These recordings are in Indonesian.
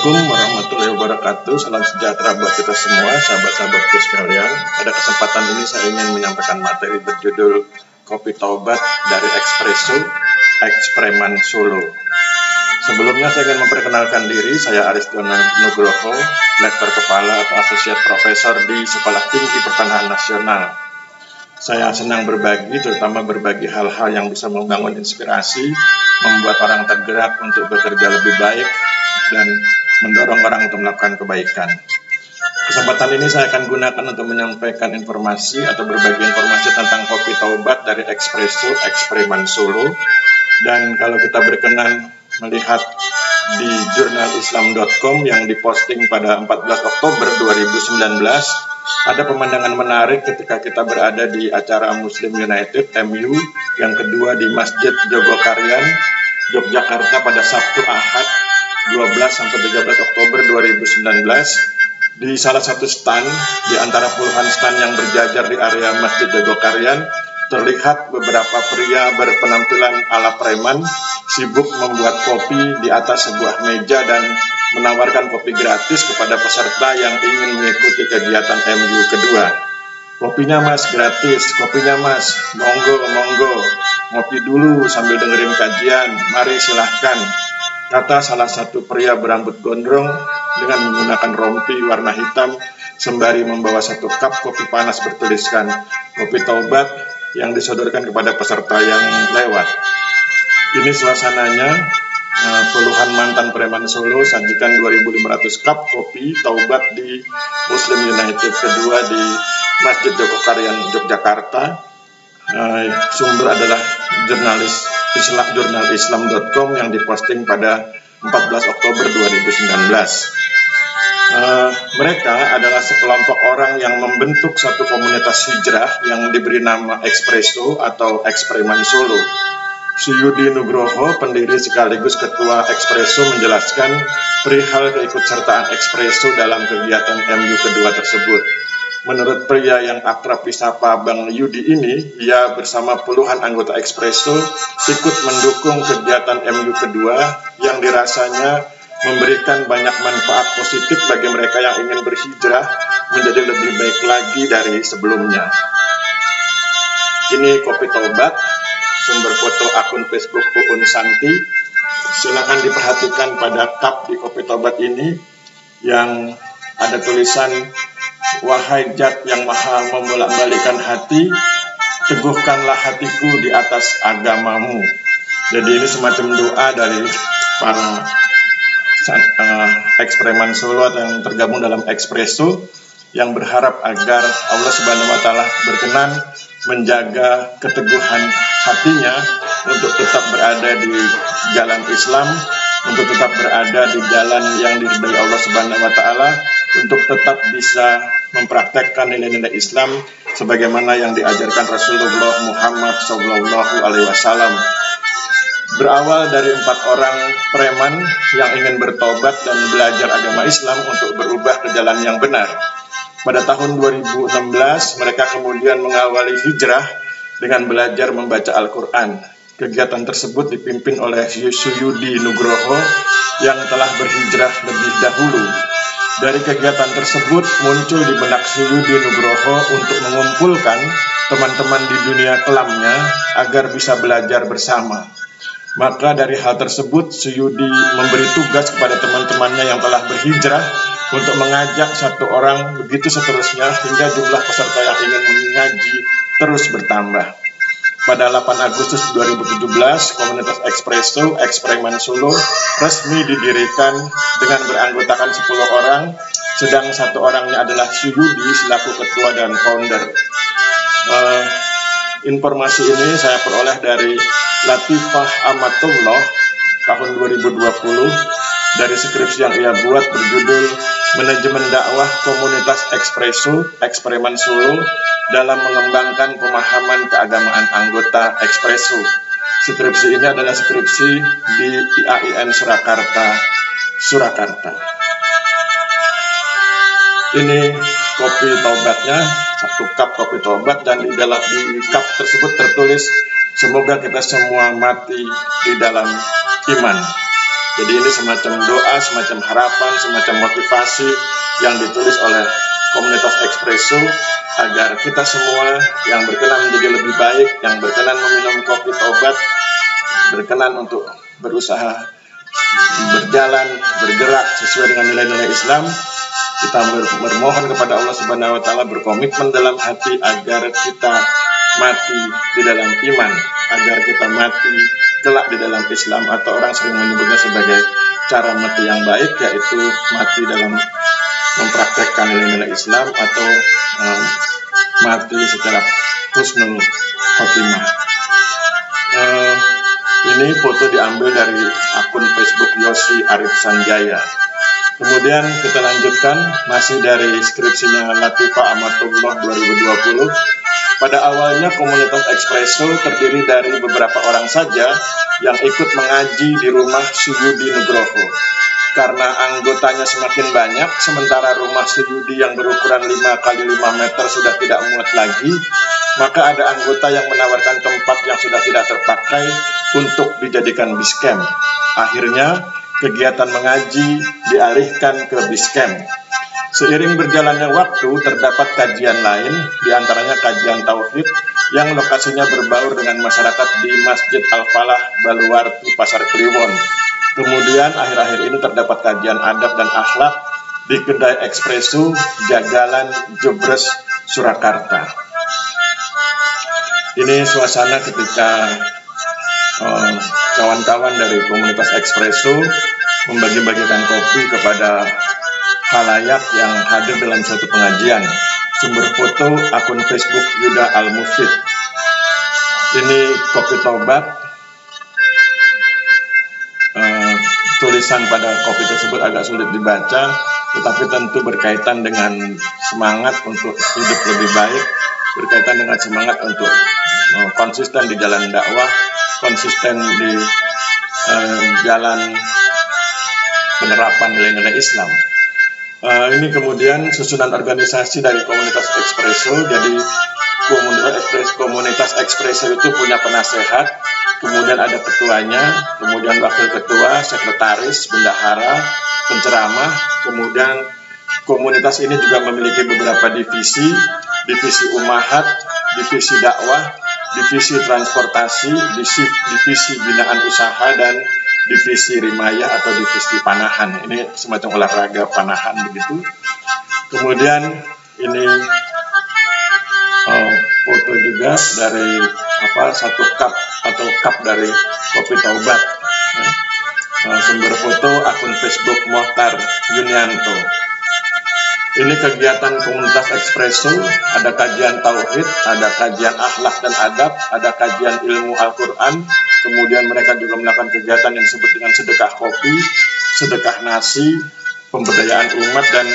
Assalamualaikum warahmatullahi wabarakatuh. Salam sejahtera buat kita semua, sahabat-sahabatku sekalian. Pada kesempatan ini saya ingin menyampaikan materi berjudul Kopi Taubat dari Espresso, Ekspreman Solo. Sebelumnya saya ingin memperkenalkan diri, saya Aristion Nugroho, Lektor Kepala atau Asosiat Profesor di Sekolah Tinggi Pertanahan Nasional. Saya senang berbagi, terutama berbagi hal-hal yang bisa membangun inspirasi, membuat orang tergerak untuk bekerja lebih baik, dan mendorong orang untuk melakukan kebaikan. Kesempatan ini saya akan gunakan untuk menyampaikan informasi atau berbagi informasi tentang Kopi Taubat dari Espresso, Ekspreman Solo. Dan kalau kita berkenan melihat di jurnalislam.com yang diposting pada 14 Oktober 2019, ada pemandangan menarik ketika kita berada di acara Muslim United MU yang kedua di Masjid Jogokaryan, Yogyakarta pada Sabtu Ahad 12-13 Oktober 2019. Di salah satu stand, di antara puluhan stand yang berjajar di area Masjid Jogokaryan, terlihat beberapa pria berpenampilan ala preman sibuk membuat kopi di atas sebuah meja dan menawarkan kopi gratis kepada peserta yang ingin mengikuti kegiatan MU kedua. Kopinya mas, gratis, kopinya mas, monggo, ngopi dulu sambil dengerin kajian, mari silahkan, kata salah satu pria berambut gondrong dengan menggunakan rompi warna hitam sembari membawa satu cup kopi panas bertuliskan Kopi Taubat yang disodorkan kepada peserta yang lewat. Ini suasananya, puluhan mantan preman Solo sajikan 2.500 cup kopi Taubat di Muslim United kedua di Masjid Jogokaryan, Yogyakarta. Sumber adalah jurnalislam.com yang diposting pada 14 Oktober 2019. Mereka adalah sekelompok orang yang membentuk satu komunitas hijrah yang diberi nama Espresso atau Ekspreman Solo. Suyudi Nugroho, pendiri sekaligus ketua Espresso, menjelaskan perihal keikutsertaan Espresso dalam kegiatan MU kedua tersebut. Menurut pria yang akrab disapa Bang Yudi ini, ia bersama puluhan anggota Espresso ikut mendukung kegiatan MU kedua yang dirasanya memberikan banyak manfaat positif bagi mereka yang ingin berhijrah menjadi lebih baik lagi dari sebelumnya. Ini Kopi Taubat, sumber foto akun Facebook Uun Santi. Silakan diperhatikan pada cup di Kopi Taubat ini yang ada tulisan, wahai zat yang maha membolak-balikan hati, teguhkanlah hatiku di atas agamamu. Jadi ini semacam doa dari para Ekspreman Solo atau yang tergabung dalam Espresso yang berharap agar Allah Subhanahu wa Ta'ala berkenan menjaga keteguhan hatinya untuk tetap berada di jalan Islam, untuk tetap berada di jalan yang diridhai Allah Subhanahu wa Ta'ala, untuk tetap bisa mempraktekkan nilai-nilai Islam sebagaimana yang diajarkan Rasulullah Muhammad SAW. Berawal dari 4 orang preman yang ingin bertobat dan belajar agama Islam untuk berubah ke jalan yang benar. Pada tahun 2016, mereka kemudian mengawali hijrah dengan belajar membaca Al-Quran. Kegiatan tersebut dipimpin oleh Suyudi Nugroho yang telah berhijrah lebih dahulu. Dari kegiatan tersebut muncul di benak Suyudi Nugroho untuk mengumpulkan teman-teman di dunia kelamnya agar bisa belajar bersama. Maka dari hal tersebut, Suyudi memberi tugas kepada teman-temannya yang telah berhijrah untuk mengajak satu orang, begitu seterusnya hingga jumlah peserta yang ingin mengaji terus bertambah. Pada 8 Agustus 2017, komunitas Espresso, Ekspreman Solo resmi didirikan dengan beranggotakan 10 orang, sedang satu orangnya adalah Suyudi selaku ketua dan founder. Informasi ini saya peroleh dari Latifah Amatullah tahun 2020 dari skripsi yang ia buat berjudul Manajemen Dakwah Komunitas Espresso, Ekspreman Solo dalam mengembangkan pemahaman keagamaan anggota Espresso. Skripsi ini adalah skripsi di IAIN Surakarta. Ini kopi taubatnya, satu cup kopi taubat, dan di cup tersebut tertulis, semoga kita semua mati di dalam iman. Jadi ini semacam doa, semacam harapan, semacam motivasi yang ditulis oleh komunitas Expresso agar kita semua yang berkenan menjadi lebih baik, yang berkenan meminum kopi taubat, berkenan untuk berusaha berjalan, bergerak sesuai dengan nilai-nilai Islam. Kita bermohon kepada Allah Subhanahu wa taala, berkomitmen dalam hati agar kita mati di dalam iman, agar kita mati kelak di dalam Islam, atau orang sering menyebutnya sebagai cara mati yang baik, yaitu mati dalam mempraktekkan nilai-nilai Islam, atau mati secara husnul khotimah. Ini foto diambil dari akun Facebook Yosi Arif Sanjaya. Kemudian kita lanjutkan masih dari skripsinya Latifah Amatullah 2020. Pada awalnya komunitas Expresso terdiri dari beberapa orang saja yang ikut mengaji di rumah Suyudi Nugroho. Karena anggotanya semakin banyak, sementara rumah Suyudi yang berukuran 5 kali 5 meter sudah tidak muat lagi, maka ada anggota yang menawarkan tempat yang sudah tidak terpakai untuk dijadikan base-camp. Akhirnya, kegiatan mengaji dialihkan ke base-camp. Seiring berjalannya waktu, terdapat kajian lain, diantaranya kajian tauhid, yang lokasinya berbaur dengan masyarakat di Masjid Al-Falah, Baluwarti, Pasar Kliwon. Kemudian akhir-akhir ini terdapat kajian adab dan akhlak di kedai Expresso, Jagalan, Jebres, Surakarta. Ini suasana ketika kawan-kawan dari komunitas Expresso membagi-bagikan kopi kepada khalayak yang hadir dalam suatu pengajian. Sumber foto akun Facebook Yuda Al-Mufid. Ini kopi taubat. Tulisan pada kopi tersebut agak sulit dibaca, tetapi tentu berkaitan dengan semangat untuk hidup lebih baik, berkaitan dengan semangat untuk konsisten di jalan dakwah, konsisten di jalan penerapan nilai-nilai Islam. Ini kemudian susunan organisasi dari komunitas Expresso. Jadi komunitas Expresso itu punya penasehat, kemudian ada ketuanya, kemudian wakil ketua, sekretaris, bendahara, penceramah. Kemudian komunitas ini juga memiliki beberapa divisi, divisi umahat, divisi dakwah, divisi transportasi, divisi binaan usaha, dan divisi rimayah atau divisi panahan. Ini semacam olahraga panahan begitu. Kemudian ini foto juga dari satu cup atau cup dari kopi taubat. Sumber foto akun Facebook Mohtar Yunianto. Ini kegiatan komunitas Expresso, ada kajian tauhid, ada kajian akhlak dan adab, ada kajian ilmu Al-Quran, kemudian mereka juga melakukan kegiatan yang disebut dengan sedekah kopi, sedekah nasi, pemberdayaan umat, dan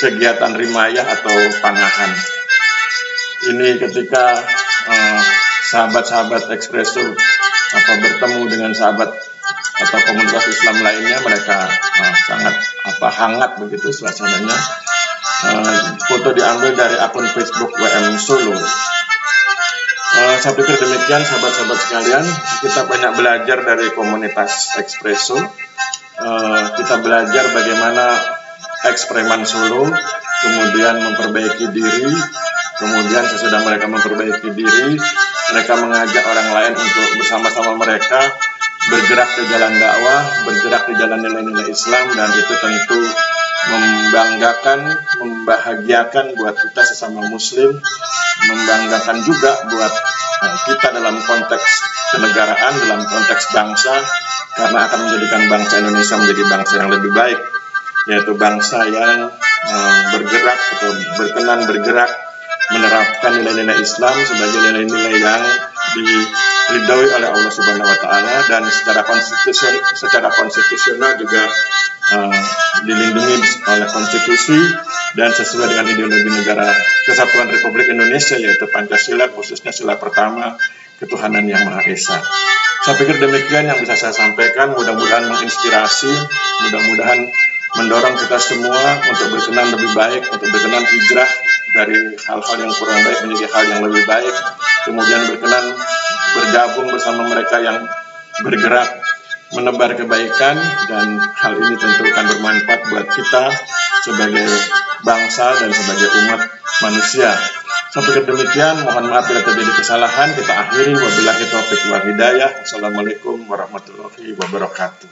kegiatan rimayah atau panahan. Ini ketika sahabat-sahabat Expresso bertemu dengan sahabat atau komunitas Islam lainnya, mereka sangat hangat begitu suasananya. Foto diambil dari akun Facebook WM Solo. Saya pikir demikian sahabat-sahabat sekalian, kita banyak belajar dari komunitas Expresso. Kita belajar bagaimana Ekspreman Solo kemudian memperbaiki diri, kemudian sesudah mereka memperbaiki diri, mereka mengajak orang lain untuk bersama-sama mereka bergerak di jalan dakwah, bergerak di jalan nilai-nilai Islam, dan itu tentu membanggakan, membahagiakan buat kita sesama muslim, membanggakan juga buat kita dalam konteks kenegaraan, dalam konteks bangsa, karena akan menjadikan bangsa Indonesia menjadi bangsa yang lebih baik, yaitu bangsa yang bergerak atau berkenan bergerak menerapkan nilai-nilai Islam sebagai nilai-nilai yang diridhoi oleh Allah Subhanahu wa taala, dan secara konstitusional juga dilindungi oleh konstitusi dan sesuai dengan ideologi negara Kesatuan Republik Indonesia, yaitu Pancasila, khususnya sila pertama, ketuhanan yang Maha Esa. Saya pikir demikian yang bisa saya sampaikan, mudah-mudahan menginspirasi, mudah-mudahan mendorong kita semua untuk berkenan lebih baik, untuk berkenan hijrah dari hal-hal yang kurang baik menjadi hal yang lebih baik, kemudian berkenan bergabung bersama mereka yang bergerak menebar kebaikan, dan hal ini tentu akan bermanfaat buat kita sebagai bangsa dan sebagai umat manusia. Sampai demikian, mohon maaf bila terjadi kesalahan. Kita akhiri, wabillahi taufiq wal hidayah. Wassalamualaikum warahmatullahi wabarakatuh.